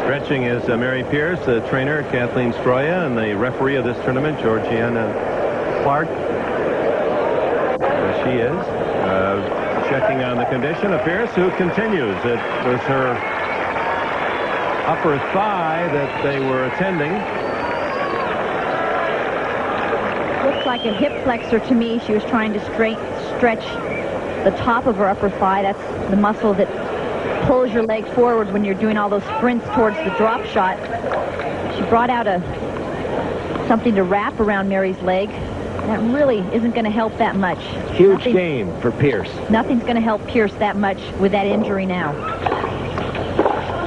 Stretching is Mary Pierce, the trainer, Kathleen Stroya, and the referee of this tournament, Georgiana Clark. There she is, checking on the condition of Pierce, who continues. It was her upper thigh that they were attending. Looks like a hip flexor to me. She was trying to stretch the top of her upper thigh. That's the muscle that pulls your leg forward when you're doing all those sprints towards the drop shot. She brought out something to wrap around Mary's leg. That really isn't going to help that much. Huge game for Pierce. Nothing's going to help Pierce that much with that injury now.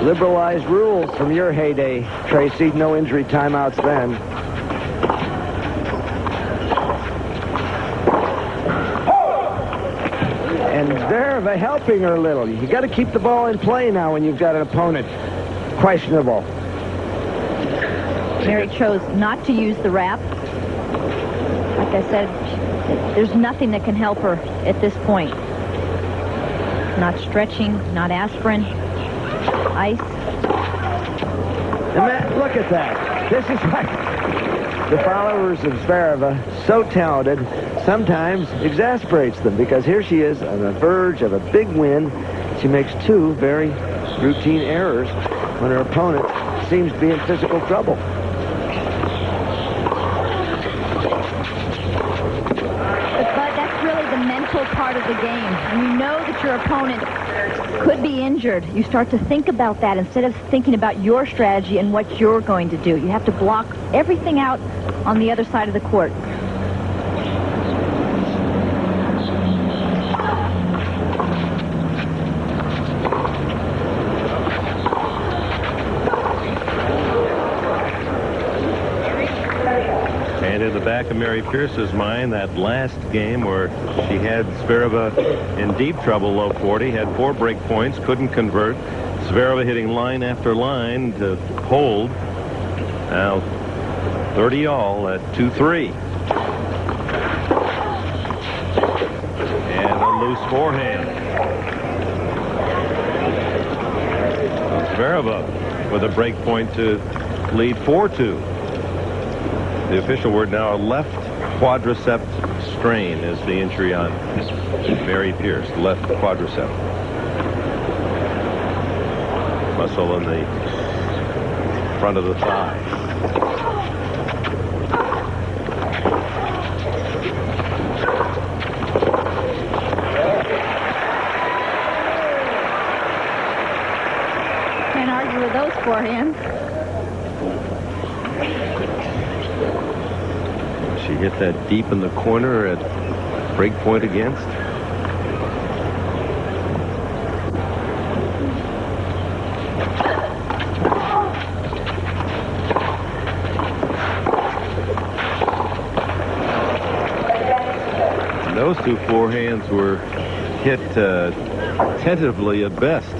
Liberalized rules from your heyday, Tracy. No injury timeouts then. And Zvereva helping her a little. You got to keep the ball in play now when you've got an opponent questionable. Mary chose not to use the wrap. Like I said, there's nothing that can help her at this point. Not stretching, not aspirin, ice. And Matt, look at that. This is like the followers of Zvereva, so talented, sometimes exasperates them, because here she is on the verge of a big win. She makes two very routine errors when her opponent seems to be in physical trouble. Part of the game. When you know that your opponent could be injured, you start to think about that instead of thinking about your strategy and what you're going to do. You have to block everything out on the other side of the court. And in the back of Mary Pierce's mind, that last game where she had Zvereva in deep trouble, low 40, had 4 break points, couldn't convert. Zvereva hitting line after line to hold. Now 30 all at 2-3. And a loose forehand. Zvereva with a break point to lead 4-2. The official word now, a left quadricep strain is the injury on Mary Pierce, left quadricep. Muscle in the front of the thigh. Can't argue with those forehands. She hit that deep in the corner at break point against. And those two forehands were hit tentatively at best.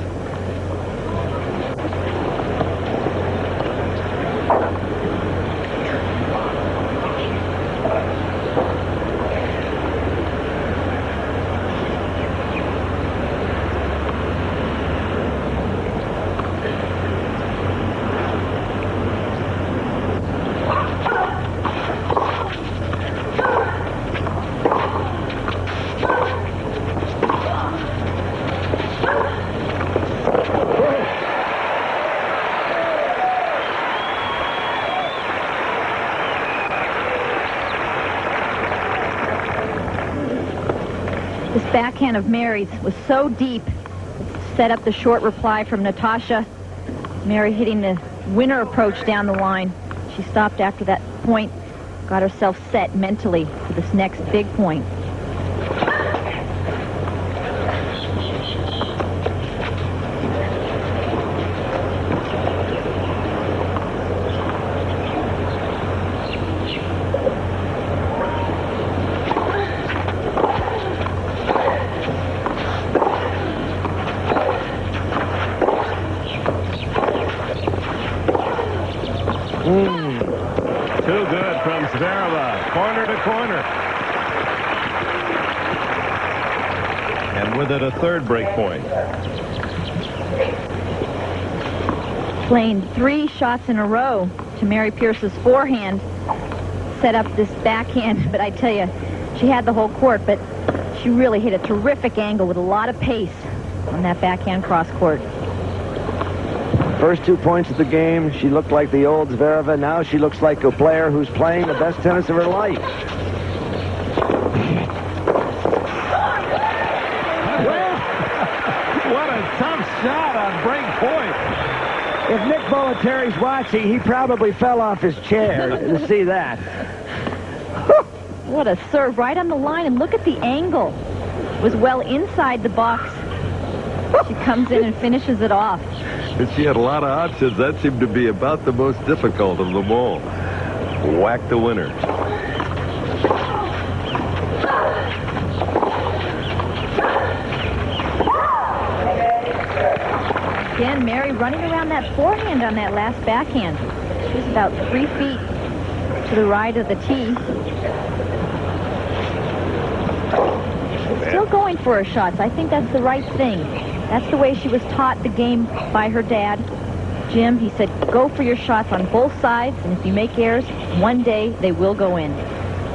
This backhand of Mary's was so deep, set up the short reply from Natasha. Mary hitting the winner approach down the line. She stopped after that point, got herself set mentally for this next big point. Too good from Zvereva, corner to corner. And with it, a third break point. playing 3 shots in a row to Mary Pierce's forehand, set up this backhand. But I tell you, she had the whole court, but she really hit a terrific angle with a lot of pace on that backhand cross court. First 2 points of the game, she looked like the old Zvereva. Now she looks like a player who's playing the best tennis of her life. What a tough shot on break point. If Nick Bollettieri's watching, he probably fell off his chair to see that. What a serve, right on the line, and look at the angle. It was well inside the box. She comes in and finishes it off. If she had a lot of options, that seemed to be about the most difficult of them all. Whack the winner. Again, Mary running around that forehand on that last backhand. She's about 3 feet to the right of the tee. Still going for her shots. I think that's the right thing. That's the way she was taught the game by her dad, Jim. He said, go for your shots on both sides, and if you make errors, one day they will go in.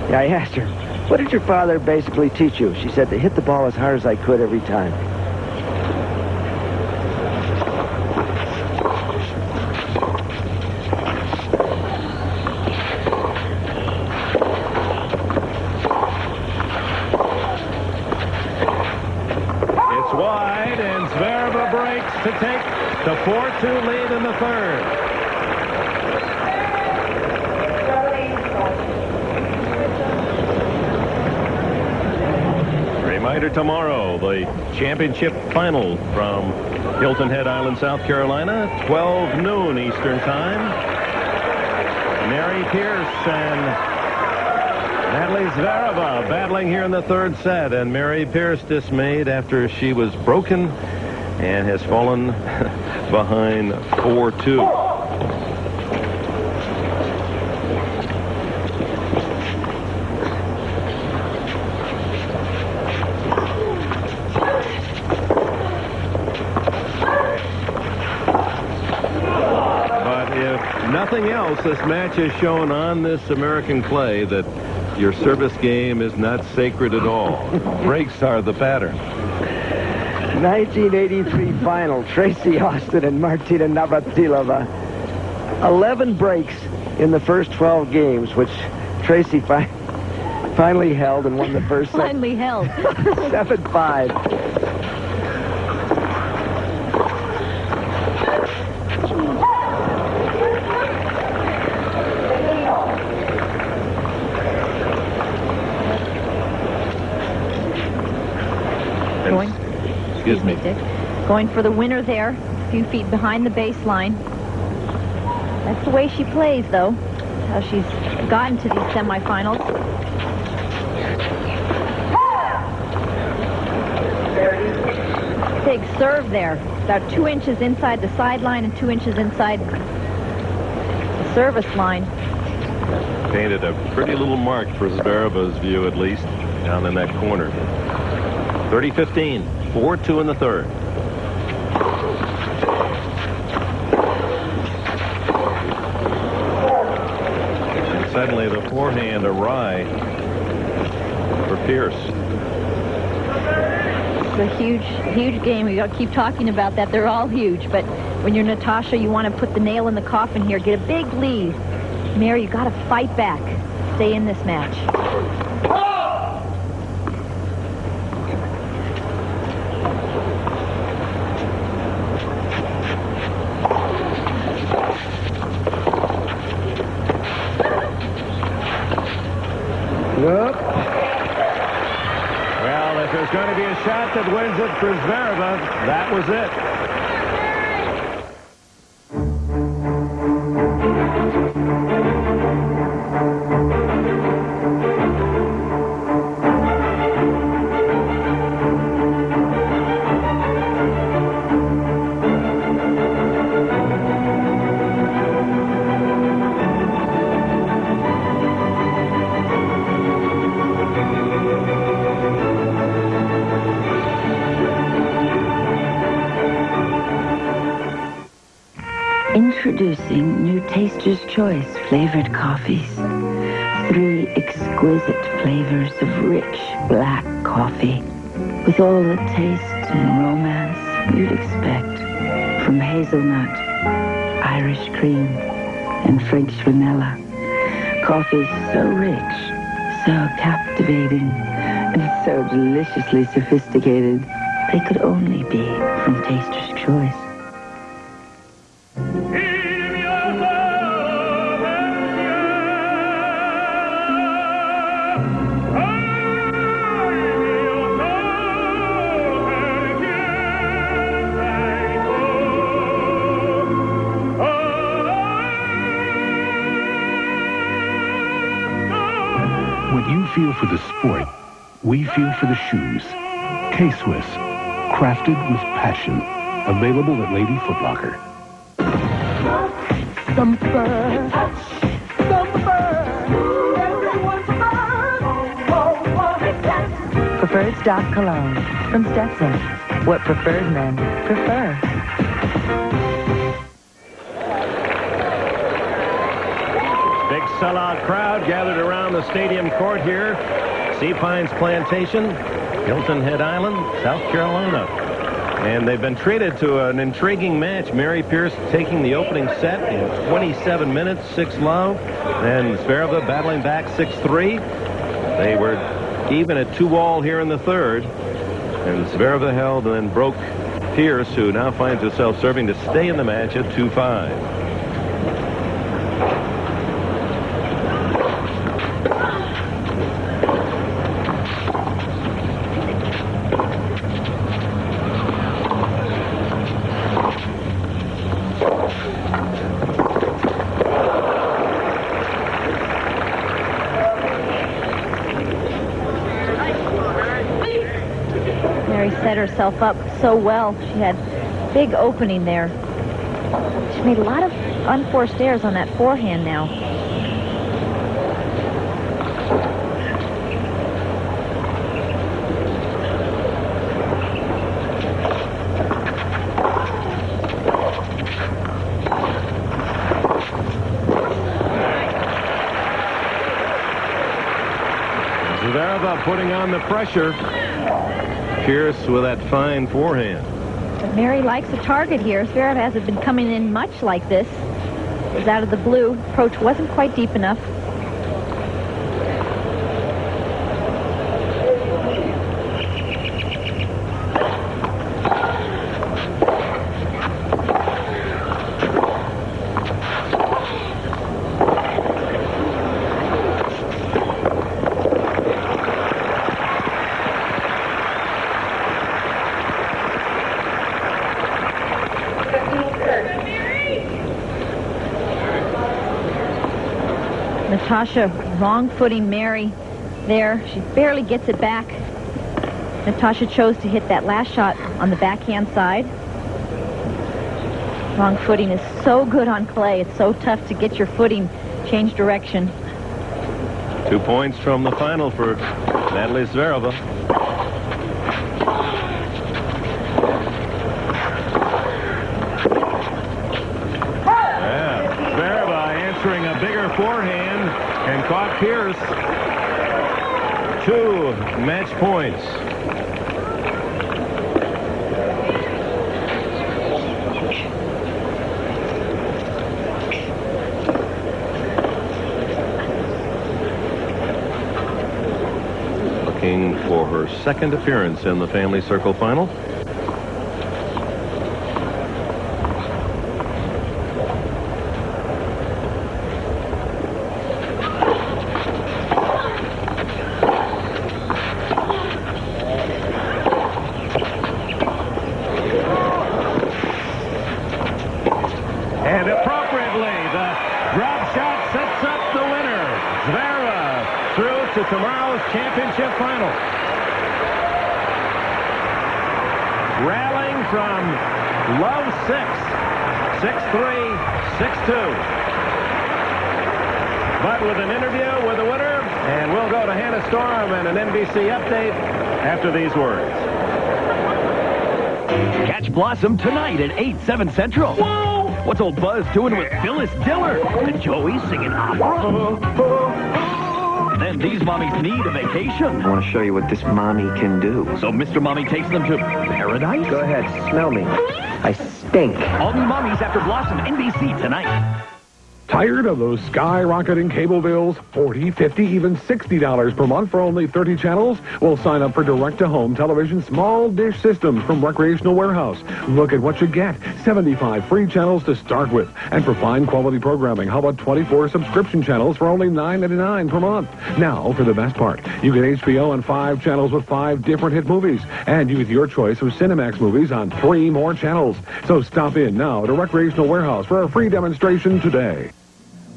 Yeah, I asked her, what did your father basically teach you? She said, to hit the ball as hard as I could every time. To take the 4-2 lead in the third. Reminder tomorrow, the championship final from Hilton Head Island, South Carolina, 12 noon Eastern Time. Mary Pierce and Natalia Zvereva battling here in the third set, and Mary Pierce dismayed after she was broken and has fallen behind 4-2. But if nothing else, this match has shown on this American clay that your service game is not sacred at all. Breaks are the pattern. 1983 final, Tracy Austin and Martina Navratilova. 11 breaks in the first 12 games, which Tracy finally held and won the first set. Finally held. 7-5. Excuse me. Dick. Going for the winner there, a few feet behind the baseline. That's the way she plays, though. How she's gotten to these semifinals. Big serve there. About 2 inches inside the sideline and 2 inches inside the service line. Painted a pretty little mark for Zvereva's view, at least, down in that corner. 30-15. 4-2 in the third. And suddenly the forehand awry for Pierce. It's a huge game. We keep talking about that. They're all huge. But when you're Natasha, you want to put the nail in the coffin here. Get a big lead. Mary, you got to fight back. Stay in this match. Yep. Well, if there's going to be a shot that wins it for Zvereva, that was it. Introducing new Taster's Choice flavored coffees. 3 exquisite flavors of rich black coffee with all the taste and romance you'd expect from hazelnut, Irish cream, and French vanilla. Coffee so rich, so captivating, and so deliciously sophisticated, they could only be from Taster's Choice. When you feel for the sport, we feel for the shoes. K-Swiss, crafted with passion. Available at Lady Foot Locker. Preferred stock cologne from Stetson. What preferred men prefer. Big sellout crowd gathered around the stadium court here. Sea Pines Plantation, Hilton Head Island, South Carolina. And they've been treated to an intriguing match. Mary Pierce taking the opening set in 27 minutes, 6-love. Then Zvereva battling back 6-3. They were even at 2-all here in the third. And Zvereva held and then broke Pierce, who now finds herself serving to stay in the match at 2-5. Set herself up so well. She had big opening there. She made a lot of unforced errors on that forehand now. Zvereva putting on the pressure. Pierce with that fine forehand. But Mary likes a target here. Zverev hasn't been coming in much like this. It was out of the blue. Approach wasn't quite deep enough. Natasha wrong footing Mary there. She barely gets it back. Natasha chose to hit that last shot on the backhand side. Wrong footing is so good on clay. It's so tough to get your footing change direction. 2 points from the final for Natalia Zvereva. Answering a bigger forehand and caught Pierce. 2 match points. Looking for her second appearance in the Family Circle final. And appropriately, the drop shot sets up the winner. Zvereva through to tomorrow's championship final. Rallying from love 6, 6-3, 6-2. But with an interview with the winner, and we'll go to Hannah Storm and an NBC update after these words. Catch Blossom tonight at 8, 7 Central. Whoa! What's old Buzz doing with Phyllis Diller? And Joey singing opera? Then these mommies need a vacation. I want to show you what this mommy can do. So Mr. Mommy takes them to paradise? Go ahead, smell me. I stink. All new mommies after Blossom, NBC tonight. Tired of those skyrocketing cable bills? $40, $50, even $60 per month for only 30 channels? Well, sign up for direct-to-home television small dish systems from Recreational Warehouse. Look at what you get. 75 free channels to start with. And for fine quality programming, how about 24 subscription channels for only $9.99 per month? Now, for the best part, you get HBO and 5 channels with 5 different hit movies. And you get your choice of Cinemax movies on 3 more channels. So stop in now to Recreational Warehouse for a free demonstration today.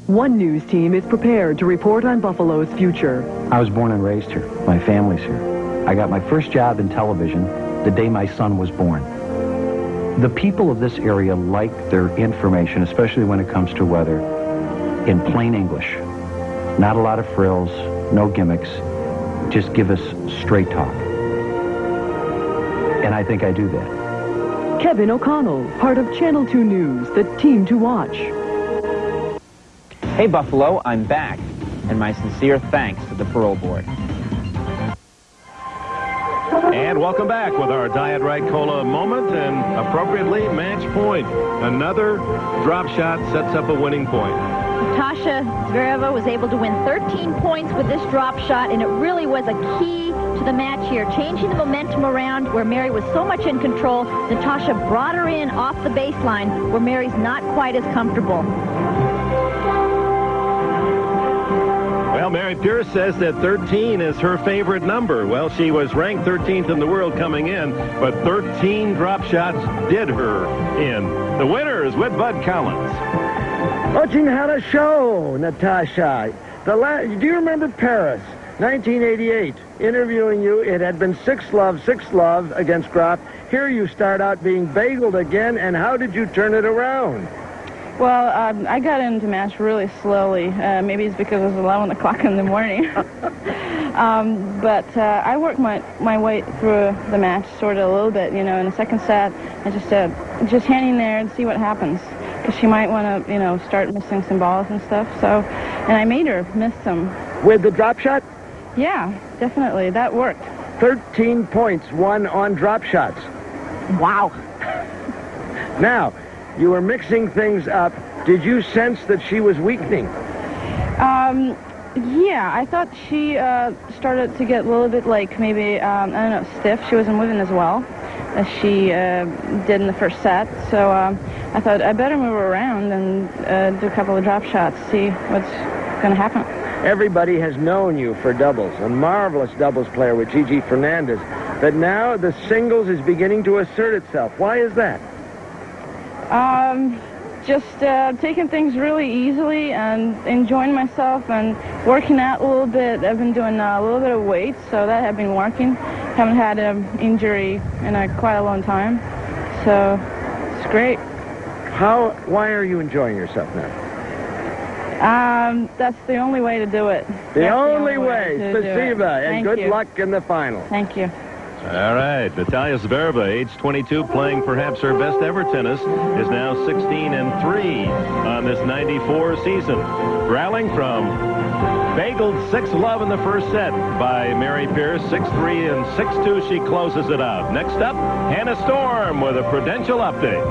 One news team is prepared to report on Buffalo's future. I was born and raised here. My family's here. I got my first job in television the day my son was born. The people of this area like their information, especially when it comes to weather, in plain English. Not a lot of frills, no gimmicks. Just give us straight talk. And I think I do that. Kevin O'Connell, part of Channel 2 News, the team to watch. Hey Buffalo, I'm back, and my sincere thanks to the Parole Board. And welcome back with our Diet Right Cola moment, and appropriately, match point. Another drop shot sets up a winning point. Natasha Zvereva was able to win 13 points with this drop shot, and it really was a key to the match here, changing the momentum around where Mary was so much in control. Natasha brought her in off the baseline where Mary's not quite as comfortable. Well, Mary Pierce says that 13 is her favorite number. Well, she was ranked 13th in the world coming in, but 13 drop shots did her in. The winner is with Bud Collins. Watching how to show, Natasha. Do you remember Paris, 1988? Interviewing you, it had been 6-love against Graf. Here you start out being bageled again, and how did you turn it around? Well, I got into match really slowly. Maybe it's because it was 11 o'clock in the morning. But I worked my way through the match sort of a little bit, you know. In the second set, I just hang in there and see what happens. Because she might want to, you know, start missing some balls and stuff. So, and I made her miss some. With the drop shot? Yeah, definitely. That worked. 13 points won on drop shots. Wow. Now, you were mixing things up. Did you sense that she was weakening? Yeah, I thought she started to get a little bit like maybe, I don't know, stiff. She wasn't moving as well as she did in the first set. So I thought I better move her around and do a couple of drop shots, see what's going to happen. Everybody has known you for doubles, a marvelous doubles player with Gigi Fernandez. But now the singles is beginning to assert itself. Why is that? Just taking things really easily and enjoying myself and working out a little bit. I've been doing a little bit of weights, so that had been working. Haven't had an injury in quite a long time, so it's great. Why are you enjoying yourself now? That's the only way to do it. The only way. Zvereva, and good luck in the final. Thank you. All right, Natalia Zvereva, age 22, playing perhaps her best ever tennis, is now 16-3 on this 94 season. Rallying from bageled 6-love in the first set by Mary Pierce, 6-3 and 6-2. She closes it out. Next up, Hannah Storm with a Prudential update.